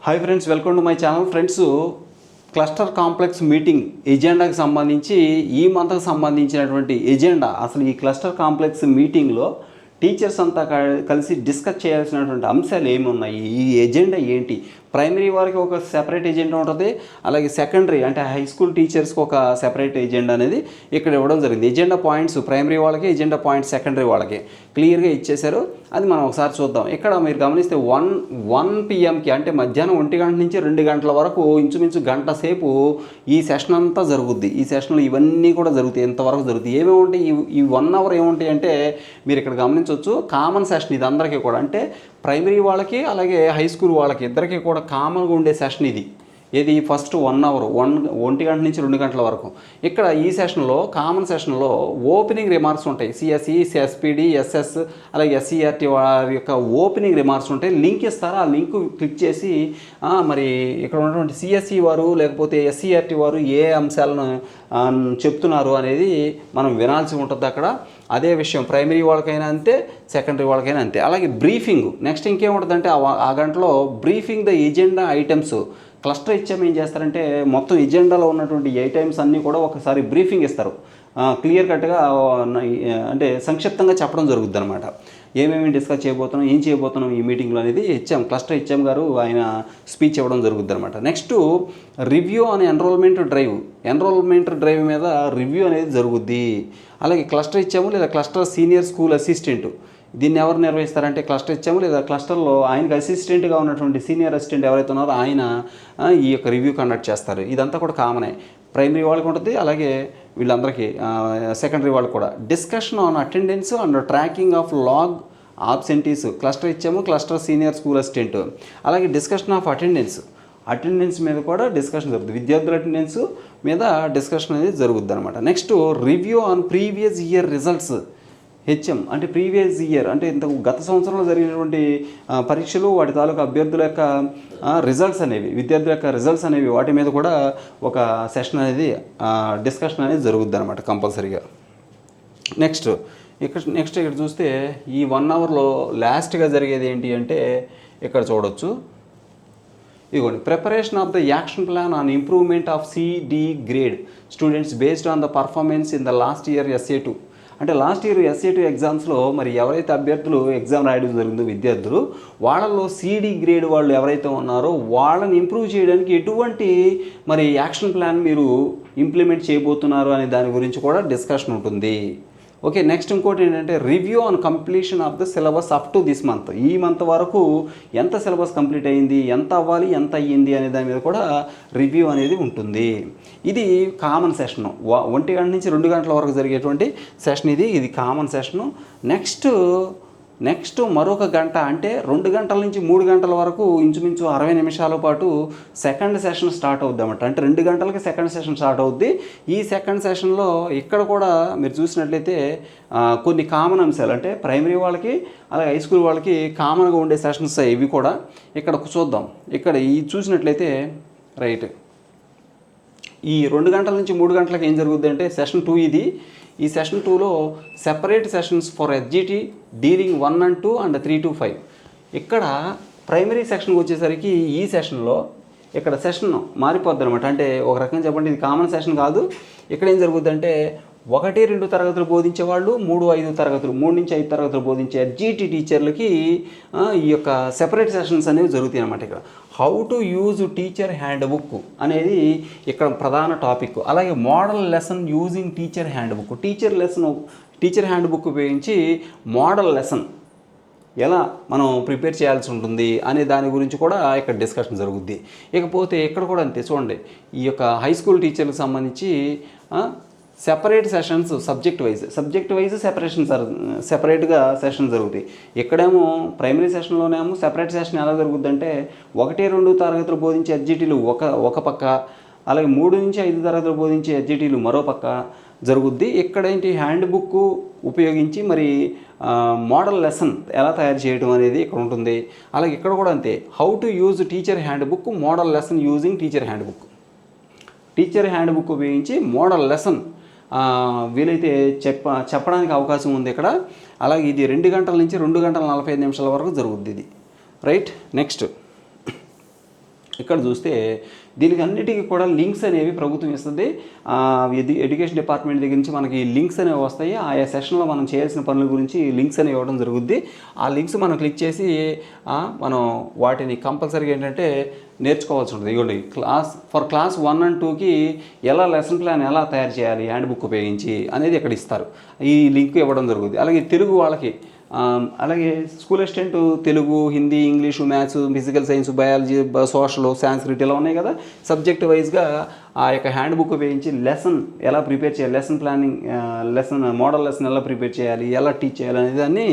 Hi friends, welcome to my channel. Friends, cluster complex meeting ఎజెండాకి సంబంధించి ఈ మంత్కి సంబంధించినటువంటి ఎజెండా, అసలు ఈ క్లస్టర్ కాంప్లెక్స్ మీటింగ్లో టీచర్స్ అంతా కలిసి డిస్కస్ చేయాల్సినటువంటి అంశాలు ఏమి ఉన్నాయి, ఈ ఎజెండా ఏంటి. ప్రైమరీ వారికి ఒక సెపరేట్ ఎజెండా ఉంటుంది, అలాగే సెకండరీ అంటే హై స్కూల్ టీచర్స్కి ఒక సెపరేట్ ఎజెండా అనేది ఇక్కడ ఇవ్వడం జరిగింది. ఎజెండా పాయింట్స్ ప్రైమరీ వాళ్ళకి, ఎజెండా పాయింట్స్ సెకండరీ వాళ్ళకి క్లియర్గా ఇచ్చేశారు. అది మనం ఒకసారి చూద్దాం. ఇక్కడ మీరు గమనిస్తే 1 PM అంటే మధ్యాహ్నం 1 గంట నుంచి 2 గంటల వరకు ఇంచుమించు గంట సేపు ఈ సెషన్ అంతా జరుగుద్ది. ఈ సెషన్లో ఇవన్నీ కూడా జరుగుతాయి, ఇంతవరకు జరుగుతాయి. ఏమేమి ఉంటాయి ఈ 1 అవర్ ఏముంటాయి అంటే మీరు ఇక్కడ గమనించవచ్చు. కామన్ సెషన్ ఇది అందరికీ కూడా, అంటే ప్రైమరీ వాళ్ళకి అలాగే హై స్కూల్ వాళ్ళకి ఇద్దరికీ కూడా కామన్గా ఉండే సెషన్ ఇది. ఏది ఫస్ట్ 1 అవర్ 1 గంట నుంచి 2 గంటల వరకు. ఇక్కడ ఈ సెషన్లో కామన్ సెషన్లో ఓపెనింగ్ రిమార్క్స్ ఉంటాయి. సిఎస్ఈ, ఎస్పీడి, ఎస్ఎస్ అలాగే ఎస్సీఆర్టీ వారి యొక్క ఓపెనింగ్ రిమార్క్స్ ఉంటాయి. లింక్ ఇస్తారు, ఆ లింక్ క్లిక్ చేసి మరి ఇక్కడ ఉన్నటువంటి సిఎస్ఈ వారు లేకపోతే ఎస్సీఆర్టీ వారు ఏ అంశాలను చెప్తున్నారు అనేది మనం వినాల్సి ఉంటుంది అక్కడ. అదే విషయం ప్రైమరీ వాళ్ళకైనా అంతే, సెకండరీ వాళ్ళకైనా అంతే. అలాగే బ్రీఫింగ్ నెక్స్ట్ ఇంకేముంటుందంటే ఆ గంటలో briefing the agenda items. Cluster ఇచ్చాము ఏం చేస్తారంటే మొత్తం ఎజెండాలో ఉన్నటువంటి ఐటమ్స్ అన్నీ కూడా ఒకసారి బ్రీఫింగ్ ఇస్తారు. క్లియర్ కట్గా అంటే సంక్షిప్తంగా చెప్పడం జరుగుద్ది అనమాట. ఏమేమి డిస్కస్ చేయబోతున్నాం, ఏం చేయబోతున్నాం ఈ మీటింగ్లో అనేది క్లస్టర్ హెచ్ఎం గారు ఆయన స్పీచ్ ఇవ్వడం జరుగుద్ది అనమాట. నెక్స్ట్ రివ్యూ అనే ఎన్రోల్మెంట్ డ్రైవ్ మీద రివ్యూ అనేది జరుగుద్ది. అలాగే క్లస్టర్ ఇచ్చాము లేదా క్లస్టర్ సీనియర్ స్కూల్ అసిస్టెంట్, దీన్ని ఎవరు నిర్వహిస్తారంటే క్లస్టర్ ఇచ్చాము లేదా క్లస్టర్లో ఆయనకు అసిస్టెంట్గా ఉన్నటువంటి సీనియర్ అసిస్టెంట్ ఎవరైతే ఉన్నారో ఆయన ఈ యొక్క రివ్యూ కండక్ట్ చేస్తారు. ఇదంతా కూడా కామనే, ప్రైమరీ వాళ్ళకి ఉంటుంది, అలాగే వీళ్ళందరికీ సెకండరీ వాళ్ళకి కూడా. Discussion on attendance and tracking of long absentees cluster ఇచ్చాము, క్లస్టర్ సీనియర్ స్కూల్ అసిస్టెంట్. అలాగే డిస్కషన్ ఆఫ్ అటెండెన్స్ మీద కూడా డిస్కషన్ జరుగుతుంది. విద్యార్థుల అటెండెన్స్ మీద డిస్కషన్ అనేది జరుగుద్ది అనమాట. Next review on previous year results. HM అంటే ప్రీవియస్ ఇయర్ అంటే గత సంవత్సరంలో జరిగినటువంటి పరీక్షలు, వాటి తాలూకు అభ్యర్థుల యొక్క రిజల్ట్స్ అనేవి, విద్యార్థుల యొక్క రిజల్ట్స్ అనేవి, వాటి మీద కూడా ఒక సెషన్ అనేది డిస్కషన్ అనేది జరుగుద్ది అనమాట కంపల్సరీగా. నెక్స్ట్ ఇక్కడ చూస్తే ఈ 1 అవర్లో లాస్ట్గా జరిగేది ఏంటి అంటే ఇక్కడ చూడవచ్చు. ఇదిగోండి, preparation of the action plan on improvement of CD grade students based on the performance in the last year SA2. అంటే లాస్ట్ ఇయర్ SA2 ఎగ్జామ్స్లో మరి ఎవరైతే అభ్యర్థులు ఎగ్జామ్ రాయడం జరిగిందో విద్యార్థులు, వాళ్ళలో CD గ్రేడ్ వాళ్ళు ఎవరైతే ఉన్నారో వాళ్ళని ఇంప్రూవ్ చేయడానికి ఎటువంటి మరి యాక్షన్ ప్లాన్ మీరు ఇంప్లిమెంట్ చేయబోతున్నారు అనే దాని గురించి కూడా డిస్కషన్ ఉంటుంది. ఓకే, నెక్స్ట్ ఇంకోటి ఏంటంటే review on completion of the syllabus up to this month. ఈ మంత్ వరకు ఎంత సిలబస్ కంప్లీట్ అయ్యింది, ఎంత అవ్వాలి, ఎంత అయ్యింది అనే దాని మీద కూడా రివ్యూ అనేది ఉంటుంది. ఇది కామన్ సెషను. 1 గంట నుంచి 2 గంటల వరకు జరిగేటువంటి సెషన్ ఇది కామన్ సెషను. నెక్స్ట్ మరొక గంట అంటే 2 గంటల నుంచి 3 గంటల వరకు ఇంచుమించు 60 నిమిషాల పాటు సెకండ్ సెషన్ స్టార్ట్ అవుద్ది అన్నమాట. అంటే 2 గంటలకి సెకండ్ సెషన్ స్టార్ట్ అవుద్ది. ఈ సెకండ్ సెషన్లో ఇక్కడ కూడా మీరు చూసినట్లయితే కొన్ని కామన్ అంశాలు, అంటే ప్రైమరీ వాళ్ళకి అలాగే హై స్కూల్ వాళ్ళకి కామన్గా ఉండే సెషన్స్ ఇవి కూడా ఇక్కడ చూద్దాం. ఇక్కడ ఈ చూసినట్లయితే రైట్, ఈ 2 గంటల నుంచి 3 గంటలకు ఏం జరుగుద్ది అంటే సెషన్ 2 ఇది. ఈ సెషన్ 2లో separate sessions for SGT dealing 1 and 2 and 3 to 5. ఇక్కడ ప్రైమరీ సెక్షన్కి వచ్చేసరికి ఈ సెషన్లో ఇక్కడ సెషన్ మారిపోద్ది అనమాట. అంటే ఒక రకంగా చెప్పండి, ఇది కామన్ సెషన్ కాదు. ఇక్కడ ఏం జరుగుద్దంటే 1-2 తరగతులు బోధించే వాళ్ళు, 3-5 తరగతులు, 3 నుంచి 5 తరగతులు బోధించే ఎస్జిటి టీచర్లకి ఈ యొక్క సెపరేట్ సెషన్స్ అనేవి జరుగుతాయి అన్నమాట. ఇక్కడ how to use teacher hand book అనేది ఇక్కడ ప్రధాన టాపిక్. అలాగే model lesson using teacher hand book. Teacher hand book ఉపయోగించి మోడల్ లెసన్ ఎలా మనం ప్రిపేర్ చేయాల్సి ఉంటుంది అనే దాని గురించి కూడా ఇక్కడ డిస్కషన్ జరుగుద్ది. ఇకపోతే ఇక్కడ కూడా అంతే చూడండి, ఈ యొక్క హై స్కూల్ టీచర్లకు సంబంధించి సెపరేట్ సెషన్స్ సబ్జెక్ట్ వైజ్ సెపరేట్గా సెషన్ జరుగుతాయి. ఇక్కడేమో ప్రైమరీ సెషన్లోనేమో సెపరేట్ సెషన్ ఎలా జరుగుద్దంటే 1-2 తరగతులు బోధించే ఎస్జిటీలు ఒక పక్క, అలాగే 3 నుంచి 5 తరగతులు బోధించే ఎస్జిటీలు మరో పక్క జరుగుద్ది. ఇక్కడేంటి హ్యాండ్ బుక్ ఉపయోగించి మరి మోడల్ లెసన్ ఎలా తయారు చేయడం అనేది ఇక్కడ ఉంటుంది. అలాగే ఇక్కడ కూడా అంతే, how to use teacher hand book, model lesson using teacher hand book ఉపయోగించి మోడల్ లెసన్ వీలైతే చెప్పడానికి అవకాశం ఉంది ఇక్కడ. అలాగే ఇది 2 గంటల నుంచి 2 గంటల 45 నిమిషాల వరకు జరుగుద్ది ఇది. రైట్, నెక్స్ట్ ఇక్కడ చూస్తే దీనికి అన్నిటికీ కూడా లింక్స్ అనేవి ప్రభుత్వం ఇస్తుంది. ఎడ్యుకేషన్ డిపార్ట్మెంట్ దగ్గర నుంచి మనకి లింక్స్ అనేవి వస్తాయి. ఆయా సెషన్లో మనం చేయాల్సిన పనుల గురించి లింక్స్ అనేవి ఇవ్వడం జరుగుద్ది. ఆ లింక్స్ మనం క్లిక్ చేసి మనం వాటిని కంపల్సరీగా ఏంటంటే నేర్చుకోవాల్సి ఉంటుంది. ఇవ్వండి, క్లాస్ 1 and 2కి ఎలా లెసన్ ప్లాన్ ఎలా తయారు చేయాలి హ్యాండ్ బుక్ ఉపయోగించి అనేది ఇక్కడ ఇస్తారు. ఈ లింక్ ఇవ్వడం జరుగుతుంది. అలాగే తెలుగు వాళ్ళకి, అలాగే school assistant Telugu, Hindi, English, maths, physical science, biology, social, Sanskrit ఇలా ఉన్నాయి కదా, సబ్జెక్ట్ వైజ్గా ఆ యొక్క హ్యాండ్ బుక్ ఉపయోగించి లెసన్ ఎలా ప్రిపేర్ చేయాలి, లెసన్ ప్లానింగ్, మోడల్ లెసన్ ఎలా ప్రిపేర్ చేయాలి, ఎలా టీచ్ చేయాలి అనేది దాన్ని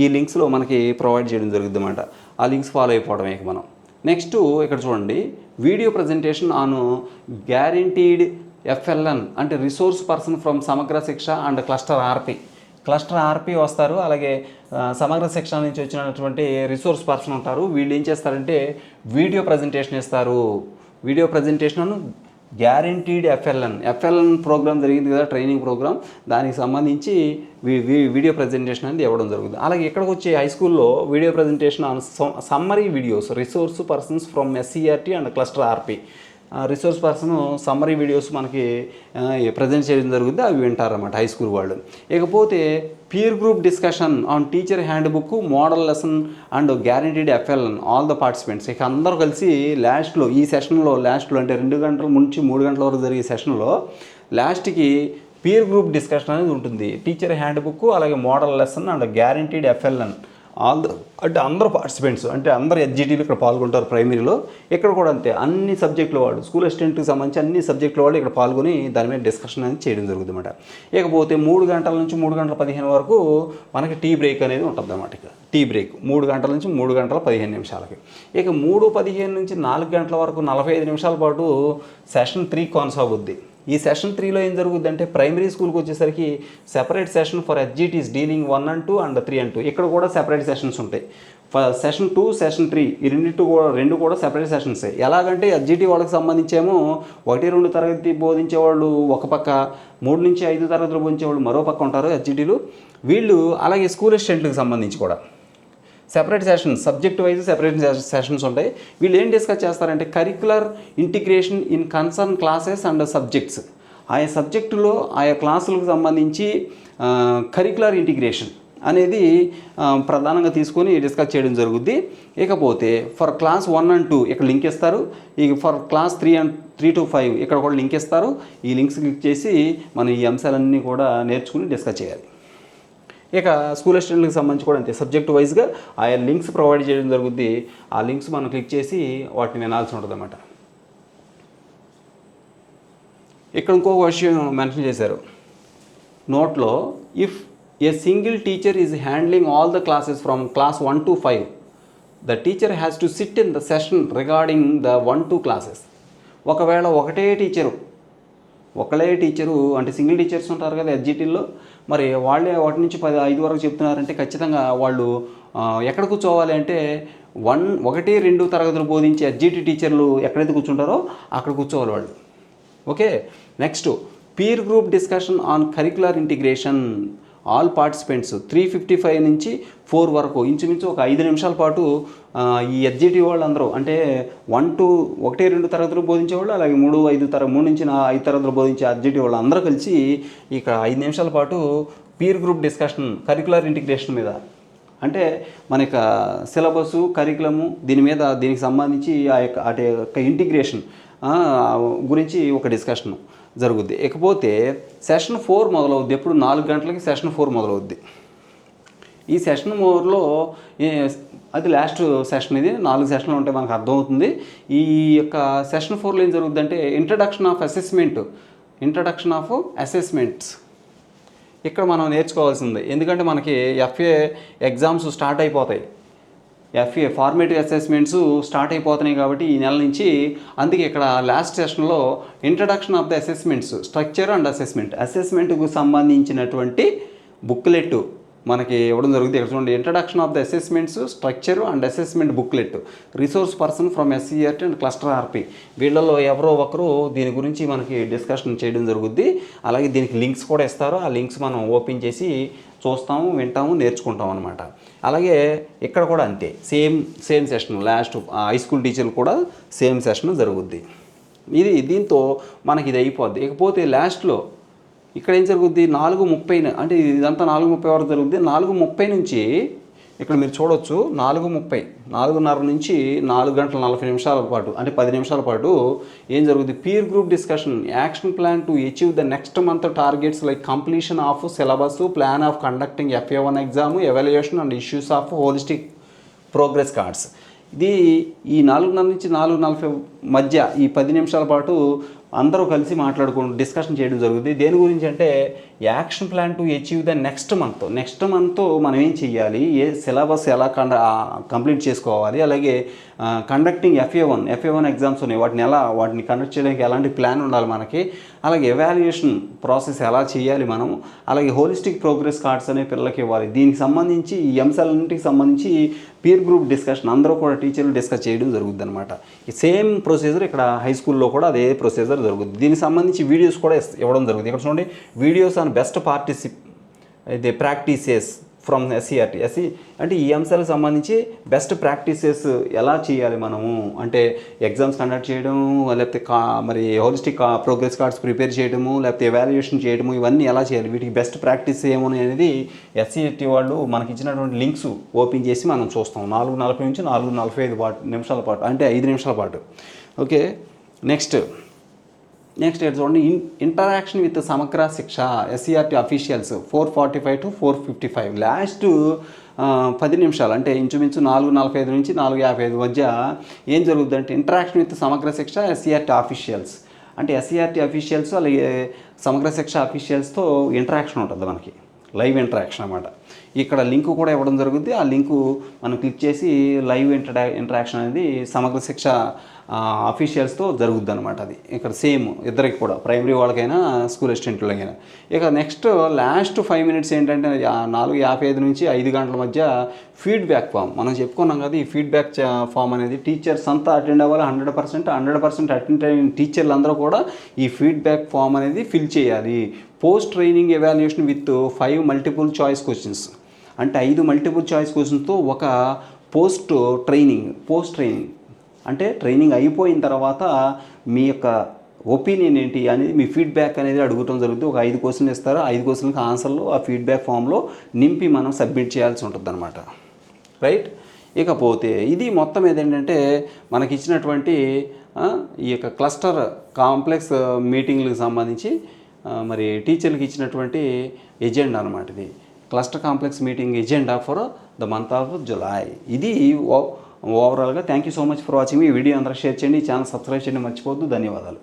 ఈ లింక్స్లో మనకి ప్రొవైడ్ చేయడం జరుగుతుంది అన్నమాట. ఆ లింక్స్ ఫాలో అయిపోవడమే మనం. నెక్స్ట్ ఇక్కడ చూడండి, video presentation on guaranteed FLN అంటే రిసోర్స్ పర్సన్ ఫ్రమ్ సమగ్ర శిక్ష అండ్ క్లస్టర్ ఆర్పి వస్తారు. అలాగే సమగ్ర శిక్షణ నుంచి వచ్చినటువంటి రిసోర్స్ పర్సన్ ఉంటారు. వీళ్ళు ఏం చేస్తారంటే వీడియో ప్రజెంటేషన్ ఇస్తారు. Video presentation guaranteed FLN programme జరిగింది కదా, ట్రైనింగ్ ప్రోగ్రామ్, దానికి సంబంధించి వీడియో ప్రజెంటేషన్ అనేది ఇవ్వడం జరుగుతుంది. అలాగే ఇక్కడికి వచ్చే హై స్కూల్లో video presentation on summary videos resource persons from SCRT and cluster RP. Resource person summary videos మనకి ప్రజెంట్ చేయడం జరుగుతుంది, అవి వింటారన్నమాట హై స్కూల్ వాళ్ళు. ఇకపోతే peer group discussion on teacher hand book, model lesson and guaranteed FLN all the participants. ఇక అందరూ కలిసి లాస్ట్లో ఈ సెషన్లో అంటే 2 గంటల నుంచి 3 గంటల వరకు జరిగే సెషన్లో లాస్ట్కి పీర్ గ్రూప్ డిస్కషన్ అనేది ఉంటుంది. టీచర్ హ్యాండ్ బుక్, అలాగే model lesson and guaranteed FLN అంటే అందరూ పార్టిసిపెంట్స్, అంటే అందరు ఎడ్జిటీలు ఇక్కడ పాల్గొంటారు. ప్రైమరీలో ఇక్కడ కూడా అంతే, అన్ని సబ్జెక్టుల వాళ్ళు, స్కూల్ అసిస్టెంట్కి సంబంధించి అన్ని సబ్జెక్టుల వాళ్ళు ఇక్కడ పాల్గొని దాని మీద డిస్కషన్ అనేది చేయడం జరుగుతుంది అన్నమాట. ఇకపోతే 3 గంటల నుంచి 3 గంటల 15 వరకు మనకి టీ బ్రేక్ అనేది ఉంటుంది అన్నమాట. ఇక్కడ టీ బ్రేక్ 3 గంటల నుంచి 3 గంటల 15 నిమిషాలకి. ఇక 3:15 నుంచి 4 గంటల వరకు 45 నిమిషాల పాటు సెషన్ 3 కొనసాగుద్ది. ఈ సెషన్ 3లో ఏం జరుగుద్ది అంటే ప్రైమరీ స్కూల్కి వచ్చేసరికి separate session for SGTs dealing 1 and 2 and 3 and 2. ఇక్కడ కూడా సెపరేట్ సెషన్స్ ఉంటాయి. సెషన్ 2, సెషన్ 3 ఈ రెండు కూడా సెపరేట్ సెషన్సే. ఎలాగంటే ఎస్జిటి వాళ్ళకి సంబంధించేమో 1-2 తరగతి బోధించేవాళ్ళు ఒక పక్క, 3 నుంచి 5 తరగతులు బోధించేవాళ్ళు మరో పక్క ఉంటారు ఎస్జిటీలు వీళ్ళు. అలాగే స్కూల్ అసిస్టెంట్కి సంబంధించి కూడా separate sessions, subject wise separate sessions ఉంటాయి. వీళ్ళు ఏం డిస్కస్ చేస్తారంటే curricular integration in concern classes and subjects. ఆయా సబ్జెక్టులో ఆయా క్లాసులకు సంబంధించి కరిక్యులర్ ఇంటిగ్రేషన్ అనేది ప్రధానంగా తీసుకొని డిస్కస్ చేయడం జరుగుద్ది. ఇకపోతే ఫర్ క్లాస్ 1 and 2 ఇక్కడ లింక్ ఇస్తారు. ఇక ఫర్ క్లాస్ 3 to 5 ఇక్కడ కూడా లింక్ ఇస్తారు. ఈ లింక్స్ క్లిక్ చేసి మనం ఈ అంశాలన్నీ కూడా నేర్చుకుని డిస్కస్ చేయాలి. ఇక స్కూల్ అసిస్టెంట్కి సంబంధించి కూడా అంతే, సబ్జెక్ట్ వైజ్గా ఆయా లింక్స్ ప్రొవైడ్ చేయడం జరుగుద్ది. ఆ లింక్స్ మనం క్లిక్ చేసి వాటిని వినాల్సి ఉంటుంది అన్నమాట. ఇక్కడ ఇంకొక విషయం మెన్షన్ చేశారు నోట్లో, if a single teacher is handling all the classes from class 1 to 5 the teacher has to SIT in the session regarding the 1, 2 classes. ఒకవేళ ఒకటే టీచరు అంటే సింగిల్ టీచర్స్ ఉంటారు కదా ఎస్జిటీల్లో, మరి వాళ్ళే 1 నుంచి 5 వరకు చెప్తున్నారంటే ఖచ్చితంగా వాళ్ళు ఎక్కడ కూర్చోవాలి అంటే 1-2 తరగతులు బోధించే ఎస్జిటి టీచర్లు ఎక్కడైతే కూర్చుంటారో అక్కడ కూర్చోవాలి వాళ్ళు. Okay, next peer group discussion on curricular integration all participants 3:55 నుంచి 4 వరకు, ఇంచుమించు ఒక 5 నిమిషాల పాటు ఈ ఎస్జిటి వాళ్ళందరూ అంటే 1-2 తరగతులు బోధించేవాళ్ళు, అలాగే 3 నుంచి 5 తరగతులు బోధించే ఎస్జిటి వాళ్ళు అందరూ కలిసి ఇక్కడ 5 నిమిషాల పాటు peer group discussion curricular integration మీద, అంటే మన యొక్క సిలబస్, కరికులము దీనికి సంబంధించి అటు యొక్క ఇంటిగ్రేషన్ గురించి ఒక డిస్కషన్ జరుగుద్ది. ఇకపోతే సెషన్ 4 మొదలవుద్ది. ఎప్పుడు 4 గంటలకి సెషన్ 4 మొదలవుద్ది. ఈ సెషన్ 4లో అది లాస్ట్ సెషన్, ఇది 4 సెషన్లు ఉంటే మనకు అర్థమవుతుంది. ఈ యొక్క సెషన్ 4లో ఏం జరుగుద్ది అంటే ఇంట్రడక్షన్ ఆఫ్ అసెస్మెంట్స్ ఇక్కడ మనం నేర్చుకోవాల్సింది. ఎందుకంటే మనకి FA ఎగ్జామ్స్ స్టార్ట్ అయిపోతాయి, FA ఫార్మేటివ్ అసెస్మెంట్స్ స్టార్ట్ అయిపోతున్నాయి కాబట్టి ఈ నెల నుంచి. అందుకే ఇక్కడ లాస్ట్ సెషన్లో introduction of the assessments, structure and అసెస్మెంట్కు సంబంధించినటువంటి బుక్లెట్ మనకి ఇవ్వడం జరుగుతుంది. ఇక్కడ చూడండి, introduction of the assessments structure and assessment booklet, resource person from SCERT and cluster RP, వీళ్ళలో ఎవరో ఒకరు దీని గురించి మనకి డిస్కషన్ చేయడం జరుగుద్ది. అలాగే దీనికి లింక్స్ కూడా ఇస్తారు. ఆ లింక్స్ మనం ఓపెన్ చేసి చూస్తాము, వింటాము, నేర్చుకుంటాం అనమాట. అలాగే ఇక్కడ కూడా అంతే, same session. Last high school టీచర్లు కూడా సేమ్ సెషన్ జరుగుద్ది. దీంతో మనకి ఇది అయిపోద్ది. ఇకపోతే లాస్ట్లో ఇక్కడ ఏం జరుగుద్ది, 4:30 అంటే ఇదంతా 4:30 వరకు జరుగుద్ది. 4:30 నుంచి ఇక్కడ మీరు చూడవచ్చు, 4:30 నుంచి 4 గంటల 40 నిమిషాల పాటు, అంటే 10 నిమిషాల పాటు ఏం జరుగుతుంది, peer group discussion, action plan to achieve the next month targets like completion of syllabus, plan of conducting FA1 exam, evaluation and issues of holistic progress cards. ఇది ఈ 4:30 నుంచి 4:40 మధ్య ఈ 10 నిమిషాల పాటు అందరూ కలిసి డిస్కషన్ చేయడం జరుగుతుంది. దేని గురించి అంటే action plan to achieve the next month మనం ఏం చేయాలి, ఏ సిలబస్ ఎలా కంప్లీట్ చేసుకోవాలి, అలాగే కండక్టింగ్ FA1 ఎగ్జామ్స్ ఉన్నాయి, వాటిని కండక్ట్ చేయడానికి ఎలాంటి ప్లాన్ ఉండాలి మనకి, అలాగే ఎవాల్యుయేషన్ ప్రాసెస్ ఎలా చేయాలి మనం, అలాగే హోలిస్టిక్ ప్రోగ్రెస్ కార్డ్స్ అనే పిల్లలకి ఇవ్వాలి. దీనికి సంబంధించి ఈ అంశాలన్నింటికి సంబంధించి పీర్ గ్రూప్ డిస్కషన్ అందరూ కూడా టీచర్లు డిస్కస్ చేయడం జరుగుతుంది అనమాట. ఈ సేమ్ ప్రొసీజర్ ఇక్కడ హై స్కూల్లో కూడా అదే ప్రొసీజర్ జరుగుతుంది. దీనికి సంబంధించి వీడియోస్ కూడా ఇవ్వడం జరుగుతుంది. ఇక్కడ చూడండి, videos on best practices from SCRT. అంటే ఈ అంశాలకు సంబంధించి బెస్ట్ ప్రాక్టీసెస్ ఎలా చేయాలి మనము, అంటే ఎగ్జామ్స్ కండక్ట్ చేయడం, లేకపోతే మరి హోలిస్టిక్ ప్రోగ్రెస్ కార్డ్స్ ప్రిపేర్ చేయడము, లేకపోతే ఎవాల్యుయేషన్ చేయడము, ఇవన్నీ ఎలా చేయాలి, వీటికి బెస్ట్ ప్రాక్టీస్ ఏమని అనేది SCRT వాళ్ళు మనకి ఇచ్చినటువంటి లింక్స్ ఓపెన్ చేసి మనం చూస్తాం. 4:40 నుంచి 4:45 నిమిషాల పాటు, అంటే 5 నిమిషాల పాటు. ఓకే, నెక్స్ట్ ఇక్కడ చూడండి, ఇంటరాక్షన్ విత్ సమగ్ర శిక్ష SCRT అఫీషియల్స్ 4:45 to 4:55. లాస్ట్ 10 నిమిషాలు, అంటే ఇంచుమించు 4:45 నుంచి 4:55 మధ్య ఏం జరుగుతుందంటే ఇంటరాక్షన్ విత్ సమగ్ర శిక్ష SCRT అఫీషియల్స్. అంటే SCRT అఫీషియల్స్ అలాగే సమగ్ర శిక్ష అఫీషియల్స్తో ఇంటరాక్షన్ ఉంటుంది మనకి, లైవ్ ఇంటరాక్షన్ అన్నమాట. ఇక్కడ లింక్ కూడా ఇవ్వడం జరుగుతుంది. ఆ లింకు మనం క్లిక్ చేసి లైవ్ ఇంటరాక్షన్ అనేది సమగ్ర శిక్ష అఫీషియల్స్తో జరుగుద్ది అనమాట. అది ఇక్కడ సేమ్ ఇద్దరికి కూడా, ప్రైమరీ వాళ్ళకైనా స్కూల్ అసిస్టెంట్లకైనా. ఇక నెక్స్ట్ లాస్ట్ 5 మినిట్స్ ఏంటంటే 4:55 నుంచి 5 గంటల మధ్య ఫీడ్బ్యాక్ ఫామ్. మనం చెప్పుకున్నాం కదా, ఈ ఫీడ్బ్యాక్ ఫామ్ అనేది టీచర్స్ అంతా అటెండ్ అవ్వాలి. 100% అటెండ్ అయిన టీచర్లు అందరూ కూడా ఈ ఫీడ్బ్యాక్ ఫామ్ అనేది ఫిల్ చేయాలి. Post training evaluation with 5 multiple choice questions, అంటే 5 మల్టిపుల్ చాయిస్ క్వశ్చన్స్తో ఒక పోస్ట్ ట్రైనింగ్ అంటే ట్రైనింగ్ అయిపోయిన తర్వాత మీ యొక్క ఒపీనియన్ ఏంటి అనేది, మీ ఫీడ్బ్యాక్ అనేది అడగటం జరుగుతుంది. ఒక 5 క్వశ్చన్లు ఇస్తారు. 5 క్వశ్చన్లకు ఆన్సర్లు ఆ ఫీడ్బ్యాక్ ఫామ్లో నింపి మనం సబ్మిట్ చేయాల్సి ఉంటుంది అనమాట. రైట్. ఇకపోతే ఇది మొత్తం ఏదేంటంటే మనకి ఇచ్చినటువంటి ఈ యొక్క క్లస్టర్ కాంప్లెక్స్ మీటింగ్లకు సంబంధించి మరి టీచర్లకు ఇచ్చినటువంటి ఎజెండా అనమాట. ఇది cluster complex meeting agenda for the month of July. ఇది ఓవరాల్గా. Thank you so much for watching. ఈ వీడియో అందరూ షేర్ చేయండి, ఛానల్ సబ్స్క్రైబ్ చేయండి మర్చిపోవద్దు. ధన్యవాదాలు.